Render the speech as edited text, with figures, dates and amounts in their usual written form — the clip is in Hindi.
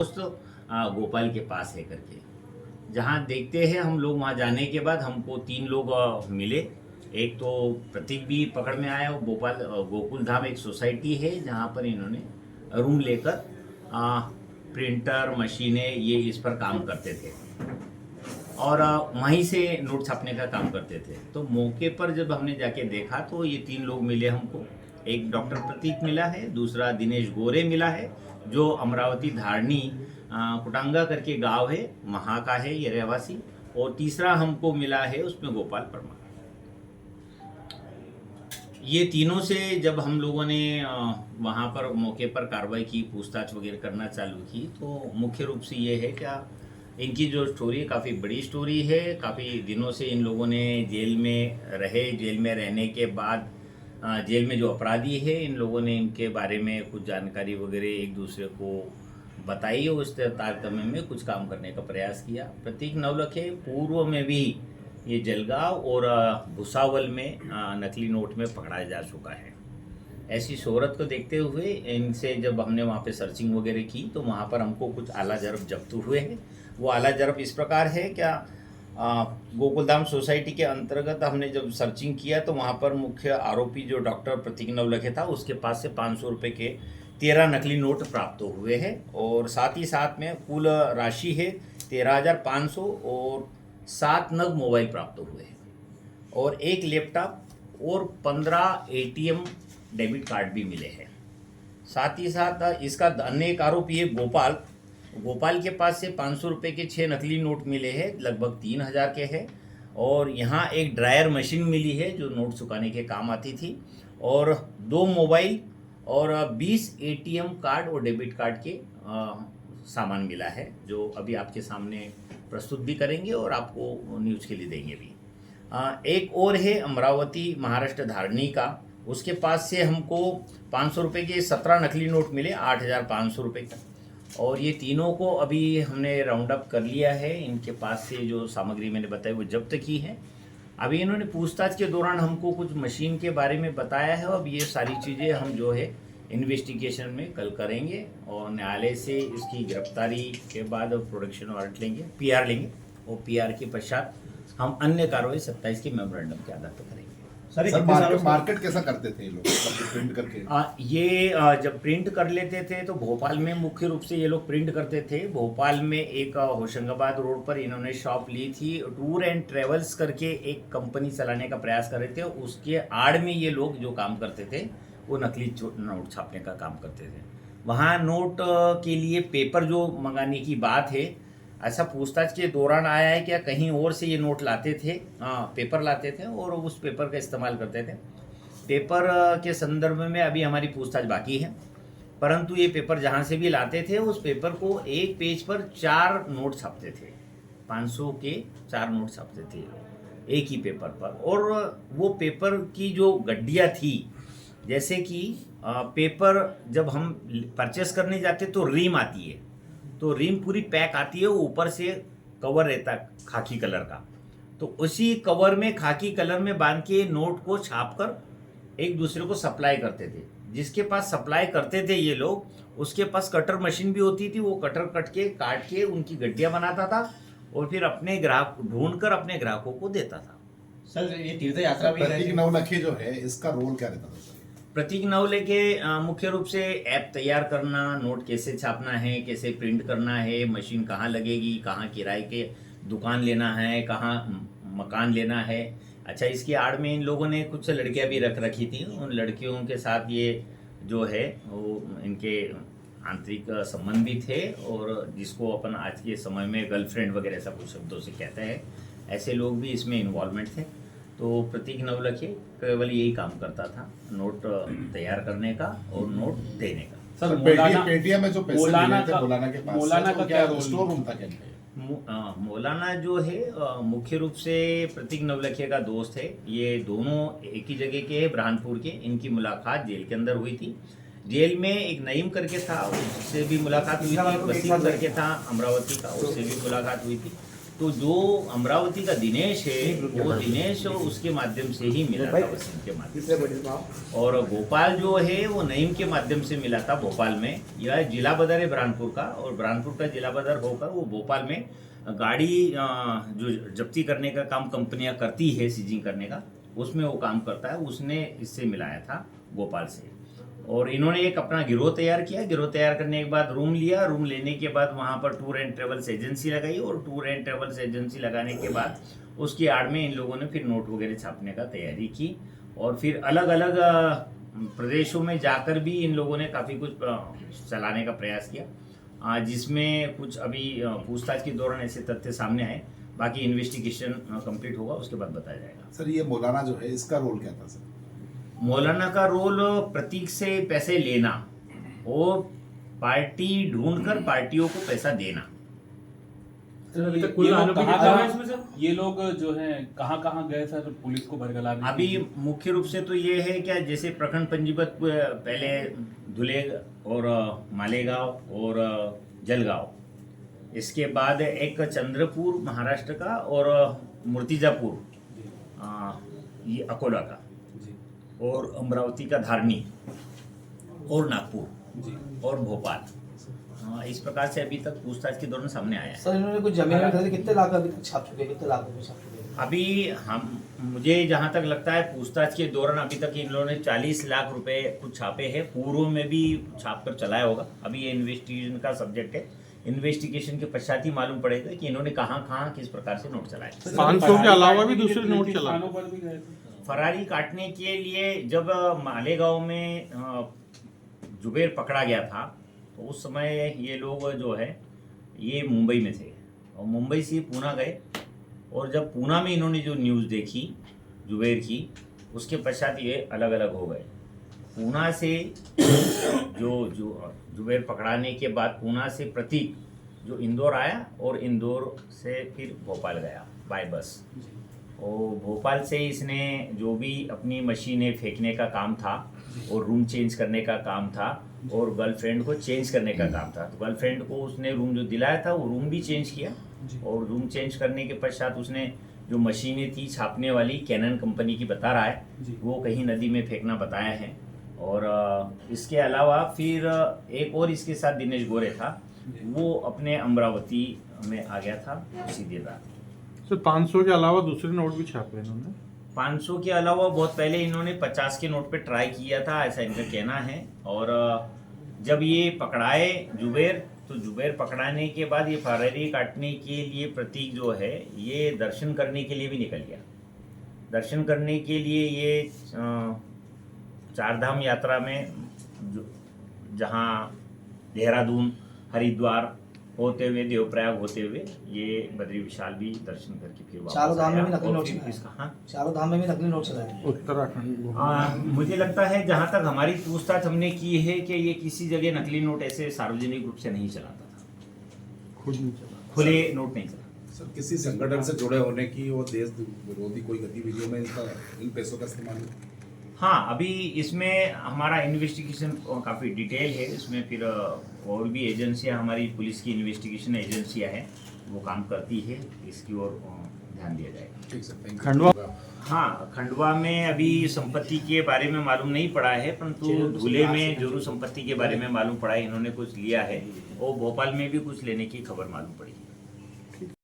दोस्त गोपाल के पास है करके, जहाँ देखते हैं हम लोग। वहाँ जाने के बाद हमको 3 लोग मिले। एक तो प्रतीक भी पकड़ में आया। वो भोपाल गोकुल धाम एक सोसाइटी है जहाँ पर इन्होंने रूम लेकर प्रिंटर मशीनें ये इस पर काम करते थे और वहीं से नोट छापने का काम करते थे। तो मौके पर जब हमने जाके देखा तो ये 3 लोग मिले हमको। एक डॉक्टर प्रतीक मिला है, दूसरा दिनेश गोरे मिला है जो अमरावती धारणी कुटांगा करके गांव है, वहाँ का है ये रहवासी। और तीसरा हमको मिला है उसमें गोपाल परमार। ये तीनों से जब हम लोगों ने वहाँ पर मौके पर कार्रवाई की, पूछताछ वगैरह करना चालू की, तो मुख्य रूप से ये है क्या इनकी जो स्टोरी काफ़ी बड़ी स्टोरी है। काफ़ी दिनों से इन लोगों ने जेल में रहे। जेल में रहने के बाद जेल में जो अपराधी है, इन लोगों ने इनके बारे में कुछ जानकारी वगैरह एक दूसरे को बताई और उस तारतम्य में कुछ काम करने का प्रयास किया। प्रतीक नवलखे पूर्व में भी ये जलगांव और भुसावल में नकली नोट में पकड़ा जा चुका है। ऐसी शोहरत को देखते हुए इनसे जब हमने वहाँ पे सर्चिंग वगैरह की तो वहाँ पर हमको कुछ आला जरब जब्त हुए हैं। वो आला जरब इस प्रकार है क्या, गोकुलधाम सोसाइटी के अंतर्गत हमने जब सर्चिंग किया तो वहाँ पर मुख्य आरोपी जो डॉक्टर प्रतीक नवलखे था, उसके पास से 500 रुपये के 13 नकली नोट प्राप्त हुए हैं और साथ ही साथ में कुल राशि है 13,500 और 7 नग मोबाइल प्राप्त हुए हैं और एक लैपटॉप और 15 एटीएम डेबिट कार्ड भी मिले हैं। साथ ही साथ इसका अन्य एक आरोपी है गोपाल के पास से 500 रुपये के 6 नकली नोट मिले हैं, लगभग 3,000 के हैं। और यहाँ एक ड्रायर मशीन मिली है जो नोट सुखाने के काम आती थी और 2 मोबाइल और 20 एटीएम कार्ड और डेबिट कार्ड के सामान मिला है, जो अभी आपके सामने प्रस्तुत भी करेंगे और आपको न्यूज़ के लिए देंगे भी। एक और है अमरावती महाराष्ट्र धारणी का, उसके पास से हमको 500 रुपये के 17 नकली नोट मिले, 8,500 रुपये का। और ये तीनों को अभी हमने राउंड अप कर लिया है। इनके पास से जो सामग्री मैंने बताई वो जब्त की है। अभी इन्होंने पूछताछ के दौरान हमको कुछ मशीन के बारे में बताया है। अब ये सारी चीज़ें हम जो है इन्वेस्टिगेशन में कल करेंगे और न्यायालय से इसकी गिरफ्तारी के बाद प्रोडक्शन वारंट लेंगे, पीआर लेंगे और पीआर के पश्चात हम अन्य कार्रवाई 27 के मेमोरेंडम के आधार पर करेंगे। सर मार्केट कैसा करते थे ये लोग प्रिंट करके? जब प्रिंट कर लेते थे तो भोपाल में मुख्य रूप से ये लोग प्रिंट करते थे। भोपाल में एक होशंगाबाद रोड पर इन्होंने शॉप ली थी, टूर एंड ट्रेवल्स करके एक कंपनी चलाने का प्रयास कर रहे थे। उसके आड़ में ये लोग जो काम करते थे वो नकली नोट छापने का काम करते थे। वहाँ नोट के लिए पेपर जो मंगाने की बात है, ऐसा पूछताछ के दौरान आया है क्या कहीं और से ये नोट लाते थे, पेपर लाते थे और उस पेपर का इस्तेमाल करते थे। पेपर के संदर्भ में अभी हमारी पूछताछ बाकी है, परंतु ये पेपर जहाँ से भी लाते थे उस पेपर को एक पेज पर 4 नोट छापते थे। 500 के 4 नोट छापते थे एक ही पेपर पर। और वो पेपर की जो गड्डियाँ थी, जैसे कि पेपर जब हम परचेस करने जाते तो रीम आती है, तो रीम पूरी पैक आती है, ऊपर से कवर रहता है खाकी कलर का, तो उसी कवर में खाकी कलर में बांध के नोट को छापकर एक दूसरे को सप्लाई करते थे। जिसके पास सप्लाई करते थे ये लोग, उसके पास कटर मशीन भी होती थी, वो कटर काट के उनकी गड्डियाँ बनाता था और फिर अपने ग्राहक ढूंढकर अपने ग्राहकों को देता था। सर ये तीर्थ यात्रा भी प्रतीक नवलखे जो है इसका रोल क्या रहता था सर? प्रतीक नवलखे मुख्य रूप से ऐप तैयार करना, नोट कैसे छापना है, कैसे प्रिंट करना है, मशीन कहाँ लगेगी, कहाँ किराए के दुकान लेना है, कहाँ मकान लेना है। अच्छा, इसकी आड़ में इन लोगों ने कुछ लड़कियां भी रख रखी थी। उन लड़कियों के साथ ये जो है वो इनके आंतरिक संबंध भी थे और जिसको अपन आज के समय में गर्लफ्रेंड वगैरह ऐसा कुछ शब्दों से कहते हैं, ऐसे लोग भी इसमें इन्वॉल्वमेंट थे। तो प्रतीक नवलखे केवल यही काम करता था, नोट तैयार करने का और नोट देने का। सर पेटीएम में जो पैसे मिले थे मौलाना के पास, मौलाना का क्या रोल? स्टोर रूम था क्या? मौलाना जो है मुख्य रूप से प्रतीक नवलखे का दोस्त है। ये दोनों एक ही जगह के हैं, ब्रहानपुर के। इनकी मुलाकात जेल के अंदर हुई थी। जेल में एक नईम करके था, उससे भी मुलाकात हुई थी। वसीम करके था अमरावती का, उससे भी मुलाकात हुई थी। तो जो अमरावती का दिनेश है वो दिनेश उसके माध्यम से ही मिला था, वसीम के माध्यम से। और गोपाल जो है वो नईम के माध्यम से मिला था भोपाल में। यह जिला बदर है बुरहानपुर का, और बुरहानपुर का जिला बदर होकर वो भोपाल में गाड़ी जो जब्ती करने का काम कंपनियां करती है, सीजिंग करने का, उसमें वो काम करता है। उसने इससे मिलाया था गोपाल से, और इन्होंने एक अपना गिरोह तैयार किया। गिरोह तैयार करने के बाद रूम लिया। रूम लेने के बाद वहाँ पर टूर एंड ट्रेवल्स एजेंसी लगाई, और टूर एंड ट्रेवल्स एजेंसी लगाने के बाद उसकी आड़ में इन लोगों ने फिर नोट वगैरह छापने का तैयारी की, और फिर अलग अलग प्रदेशों में जाकर भी इन लोगों ने काफ़ी कुछ चलाने का प्रयास किया, जिसमें कुछ अभी पूछताछ के दौरान ऐसे तथ्य सामने आए। बाकी इन्वेस्टिगेशन कंप्लीट होगा, उसके बाद बताया जाएगा। सर ये मौलाना जो है इसका रोल क्या था सर? मौलाना का रोल प्रतीक से पैसे लेना और पार्टी ढूंढकर पार्टियों को पैसा देना। ये लोग जो हैं कहाँ गए सर पुलिस को बरगलाने? अभी मुख्य रूप से तो ये है क्या, जैसे प्रखंड पंजीबत पहले धुलेग और मालेगांव और जलगांव, इसके बाद एक चंद्रपुर महाराष्ट्र का, और मूर्तिजापुर ये अकोला का, और अमरावती का धारनी, और नागपुर और भोपाल। इस प्रकार से अभी तक पूछताछ के दौरान सामने आया है। सर इन्होंने कुछ जमीन में खरीदे, कितने लाख अभी तक छाप चुके हैं, कितने लाख रुपए छाप चुके हैं? अभी मुझे जहाँ तक लगता है पूछताछ के दौरान अभी तक इन लोगों ने 40 लाख रुपए कुछ छापे हैं। पूर्व में भी छाप कर चलाया होगा। अभी ये इन्वेस्टिगेशन का सब्जेक्ट है। इन्वेस्टिगेशन के पश्चात ही मालूम पड़ेगा कि इन्होंने कहाँ किस प्रकार से नोट चलाए। 500 के अलावा भी दूसरे नोट चला। फरारी काटने के लिए जब मालेगांव में जुबेर पकड़ा गया था, तो उस समय ये लोग जो है ये मुंबई में थे, और मुंबई से पूना गए, और जब पूना में इन्होंने जो न्यूज़ देखी जुबेर की, उसके पश्चात ये अलग अलग हो गए। पूना से जो जुबेर पकड़ाने के बाद पूना से प्रतीक जो इंदौर आया, और इंदौर से फिर भोपाल गया बाय बस। और भोपाल से इसने जो भी अपनी मशीनें फेंकने का काम था, और रूम चेंज करने का काम था, और गर्लफ्रेंड को चेंज करने का काम था। तो गर्लफ्रेंड को उसने रूम जो दिलाया था वो रूम भी चेंज किया, और रूम चेंज करने के पश्चात उसने जो मशीनें थी छापने वाली, कैनन कंपनी की बता रहा है, वो कहीं नदी में फेंकना बताया है। और इसके अलावा फिर एक और इसके साथ दिनेश गोरे था, वो अपने अमरावती में आ गया था सीधे रात। सर 500 के अलावा दूसरे नोट भी छापे इन्होंने? 500 के अलावा बहुत पहले इन्होंने 50 के नोट पे ट्राई किया था, ऐसा इनका कहना है। और जब ये पकड़ाए जुबेर, तो जुबेर पकड़ाने के बाद ये फरारी काटने के लिए प्रतीक जो है ये दर्शन करने के लिए भी निकल गया। दर्शन करने के लिए ये चारधाम यात्रा में जहाँ देहरादून, हरिद्वार होते हुए, देवप्रयाग होते हुए ये बद्री विशाल भी दर्शन करके फिर वापस चारों धाम में भी आया। नकली और नोट फिर चलाए। इसका चारों धाम में भी नकली नोट चलाए। उत्तराखंड मुझे लगता है जहाँ तक हमारी पूछताछ हमने की है कि ये किसी जगह नकली नोट ऐसे सार्वजनिक रूप से नहीं चलाता था, खुद नहीं चला। खुले नोट नहीं चला। सर किसी संगठन से जुड़े होने की और देश विरोधी कोई गतिविधियों में इन पैसों का इस्तेमाल? हाँ, अभी इसमें हमारा इन्वेस्टिगेशन काफ़ी डिटेल है। इसमें फिर और भी एजेंसियां, हमारी पुलिस की इन्वेस्टिगेशन एजेंसियां हैं, वो काम करती है। इसकी ओर ध्यान दिया जाएगा। ठीक सर, थैंक यू। खंडवा? हाँ, खंडवा में अभी संपत्ति के बारे में मालूम नहीं पड़ा है, परंतु धुले में जरूर संपत्ति के बारे में मालूम पड़ा है, इन्होंने कुछ लिया है, और भोपाल में भी कुछ लेने की खबर मालूम पड़ी।